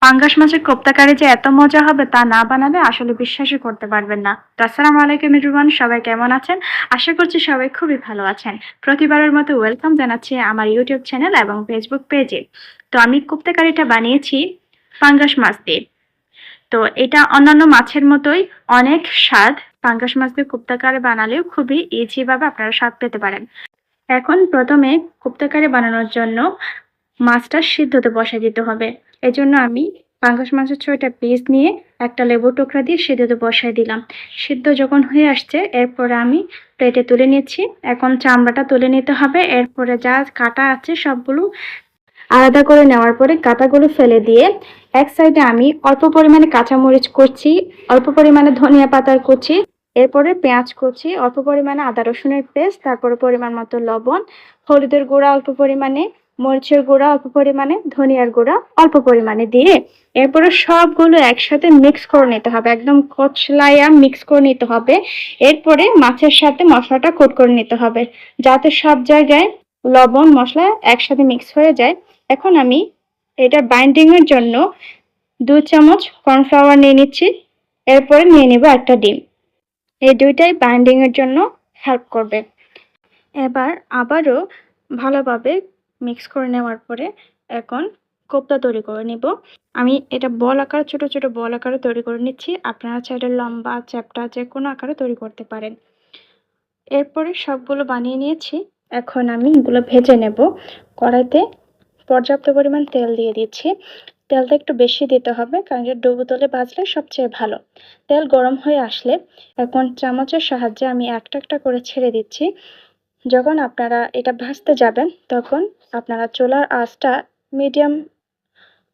পাঙ্গাস মাছের কোপ্তা কারি যে এত মজা হবে তা না বানালে আসলে বিশ্বাসই করতে পারবেন না। তো আসসালামু আলাইকুম এভরিওয়ান, সবাই কেমন আছেন? আশা করছি সবাই খুবই ভালো আছেন। প্রতিবারের মতো ওয়েলকাম জানাচ্ছি আমার ইউটিউব চ্যানেল এবং ফেসবুক পেজে। তো আমি কোপ্তা কারিটা বানিয়েছি পাঙ্গাস মাছ দিয়ে। তো এটা অন্যান্য মাছের মতোই অনেক স্বাদ। পাঙ্গাস মাছ দিয়ে কোপ্তা কারি বানালেও খুবই ইজি ভাবে আপনারা স্বাদ পেতে পারেন। এখন প্রথমে কোপ্তা কারি বানানোর জন্য মাছটা সিদ্ধতে বসায় দিতে হবে। এজন্য আমি পাঙ্গাস মাছের ৬টা পিস নিয়ে একটা লেবুর টুকরা দিয়ে সিদ্ধতে বসায় দিলাম। সিদ্ধ যখন হয়ে আসছে এরপরে আমি প্লেটে তুলে নিচ্ছি। এখন চামড়াটা তুলে নিতে হবে। এরপরে যা কাটা আছে সবগুলো আলাদা করে নেওয়ার পরে কাঁটাগুলো ফেলে দিয়ে এক সাইডে আমি অল্প পরিমাণে কাঁচামরিচ কুচি, অল্প পরিমাণে ধনিয়া পাতার কুচি, এরপরে পেঁয়াজ কুচি, অল্প পরিমাণে আদা রসুনের পেস্ট, তারপরে পরিমাণ মতো লবণ, হলুদের গুঁড়া অল্প পরিমাণে, মরিচের গুঁড়া অল্প পরিমাণে, ধনিয়ার গুঁড়া অল্প পরিমাণে দিয়ে এরপরে সবগুলো একসাথে মিক্স করে নিতে হবে। একদম কচলাইয়া মিক্স করে নিতে হবে। এরপরে মাছের সাথে মশলাটা কোট করে নিতে হবে যাতে সব জায়গায় লবণ মশলা একসাথে মিক্স হয়ে যায়। এখন আমি এটা বাইন্ডিং এর জন্য 2 চামচ কর্নফ্লাওয়ার নিয়ে নিচ্ছি। এরপরে নিয়ে নিব একটা ডিম। এই দুইটাই বাইন্ডিং এর জন্য হেল্প করবে। এবার আবারও ভালোভাবে মিক্স করে নেওয়ার পরে এখন কোপ্তা তৈরি করে নিব। আমি এটা বল আকার, ছোট ছোট বল আকারে তৈরি করে নিচ্ছি। আপনারা চাইলে লম্বা চ্যাপ্টা যে কোনো আকারে তৈরি করতে পারেন। এরপরে সবগুলো বানিয়ে নিয়েছি। এখন আমি এগুলো ভেজে নেব। কড়াইতে পর্যাপ্ত পরিমাণ তেল দিয়ে দিচ্ছি। তেলটা একটু বেশি দিতে হবে কারণ এটা ডুবো তেলে ভাজলে সবচেয়ে ভালো। তেল গরম হয়ে আসলে এখন চামচের সাহায্যে আমি একটা একটা করে ছেড়ে দিচ্ছি। যখন আপনারা এটা ভাজতে যাবেন তখন আপনারা চুলার আঁচটা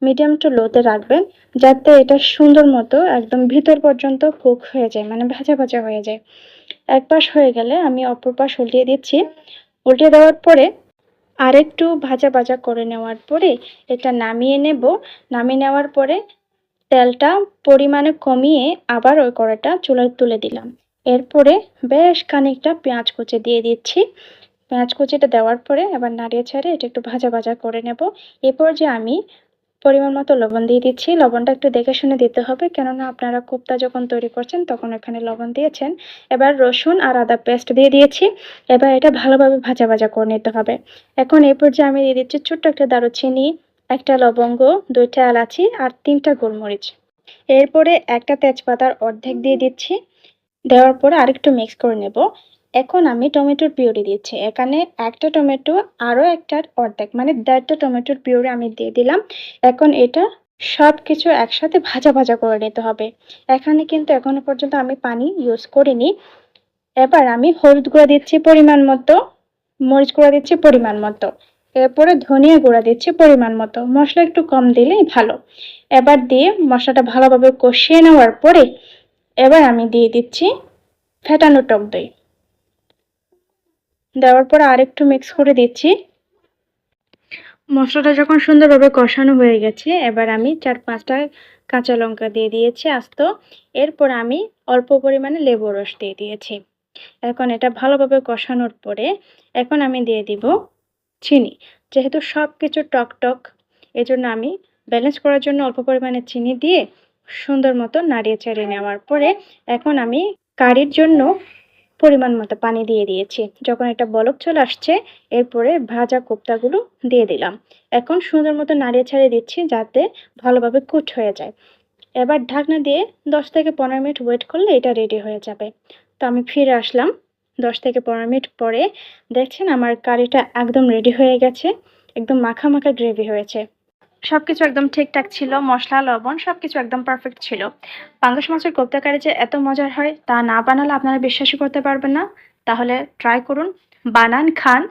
মিডিয়াম টু লোতে রাখবেন যাতে এটা সুন্দর মতো একদম ভিতর পর্যন্ত কুক হয়ে যায়, মানে ভাজা ভাজা হয়ে যায়। এক পাশ হয়ে গেলে আমি অপর পাশ উল্টিয়ে দিচ্ছি। উল্টিয়ে দেওয়ার পরে আরেকটু ভাজা ভাজা করে নেওয়ার পরে এটা নামিয়ে নেব। নামিয়ে নেওয়ার পরে তেলটা পরিমাণে কমিয়ে আবার ওই কড়াইটা চুলায় তুলে দিলাম। এরপরে বেশ খানিকটা পেঁয়াজ কুচি দিয়ে দিচ্ছি। পেঁয়াজ কুচিটা দেওয়ার পরে এবার নাড়িয়ে ছাড়িয়ে এটা একটু ভাজা ভাজা করে নেব। এরপর যে আমি পরিমাণ মতো লবণ দিয়ে দিচ্ছি। লবণটা একটু দেখে শুনে দিতে হবে কেননা আপনারা কোপ্তা যখন তৈরি করছেন তখন এখানে লবণ দিয়েছেন। এবার রসুন আর আদা পেস্ট দিয়ে দিয়েছি। এবার এটা ভালোভাবে ভাজা ভাজা করে নিতে হবে। এখন এই পর্যায়ে আমি দিয়ে দিচ্ছি ছোট্ট একটা দারুচিনি, একটা লবঙ্গ, 2টা এলাচি আর 3টা গোলমরিচ। এরপরে একটা তেজপাতার অর্ধেক দিয়ে দিচ্ছি। দেওয়ার পরে আরেকটু মিক্স করে নেব। এখন আমি টমেটোর পিউরি দিচ্ছি। এখানে একটা টমেটো আরও একটার অর্ধেক মানে 1.5টা টমেটোর পিউরি আমি দিয়ে দিলাম। এখন এটা সব কিছু একসাথে ভাজা ভাজা করে নিতে হবে। এখানে কিন্তু এখনো পর্যন্ত আমি পানি ইউজ করিনি। এবার আমি হলুদ গুঁড়া দিচ্ছি পরিমাণ মতো, মরিচ গুঁড়া দিচ্ছি পরিমাণ মতো, এরপরে ধনিয়া গুঁড়া দিচ্ছি পরিমাণ মতো। মশলা একটু কম দিলেই ভালো। এবার দিয়ে মশলাটা ভালোভাবে কষিয়ে নেওয়ার পরে এবার আমি দিয়ে দিচ্ছি ফেটানো টক দই। দেওয়ার পরে আরেকটু মিক্স করে দিচ্ছি। মশলাটা যখন সুন্দরভাবে কষানো হয়ে গেছে এবার আমি 4-5টা কাঁচা লঙ্কা দিয়ে দিয়েছি আস্ত। এরপর আমি অল্প পরিমাণে লেবুর রস দিয়ে দিয়েছি। এখন এটা ভালোভাবে কষানোর পরে এখন আমি দিয়ে দিব চিনি। যেহেতু সব কিছু টক টক এজন্য আমি ব্যালেন্স করার জন্য অল্প পরিমাণে চিনি দিয়ে সুন্দর মতো নাড়িয়ে চাড়িয়ে নেওয়ার পরে এখন আমি কারির জন্য পরিমাণ মতো পানি দিয়ে দিয়েছি। যখন এটা বলক চলে আসছে এরপরে ভাজা কোপ্তাগুলো দিয়ে দিলাম। এখন সুন্দর মতো নাড়িয়ে ছাড়িয়ে দিচ্ছি যাতে ভালোভাবে কুট হয়ে যায়। এবার ঢাকনা দিয়ে 10 থেকে 15 মিনিট ওয়েট করলে এটা রেডি হয়ে যাবে। তো আমি ফিরে আসলাম 10 থেকে 15 মিনিট পরে। দেখছেন আমার কারিটা একদম রেডি হয়ে গেছে। একদম মাখা মাখা গ্রেভি হয়েছে। সবকিছু একদম ঠিকঠাক ছিল। মশলা, লবণ সবকিছু একদম পারফেক্ট ছিল। পাঙ্গাস মাছের কোপ্তা কারি যে এত মজার হয় তা না বানালে আপনারা বিশ্বাসই করতে পারবেন না। তাহলে ট্রাই করুন, বানান, খান,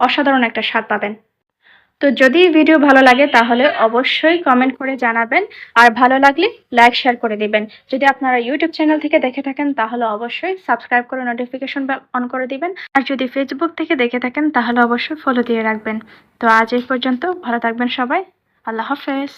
অসাধারণ একটা স্বাদ পাবেন। তো যদি ভিডিও ভালো লাগে তাহলে অবশ্যই কমেন্ট করে জানাবেন। আর ভালো লাগলে লাইক শেয়ার করে দিবেন। যদি আপনারা ইউটিউব চ্যানেল থেকে দেখে থাকেন তাহলে অবশ্যই সাবস্ক্রাইব করে নোটিফিকেশন বেল অন করে দিবেন। আর যদি ফেসবুক থেকে দেখে থাকেন তাহলে অবশ্যই ফলো দিয়ে রাখবেন। তো আজ এই পর্যন্ত, ভালো থাকবেন সবাই। আল্লাহ হাফেজ।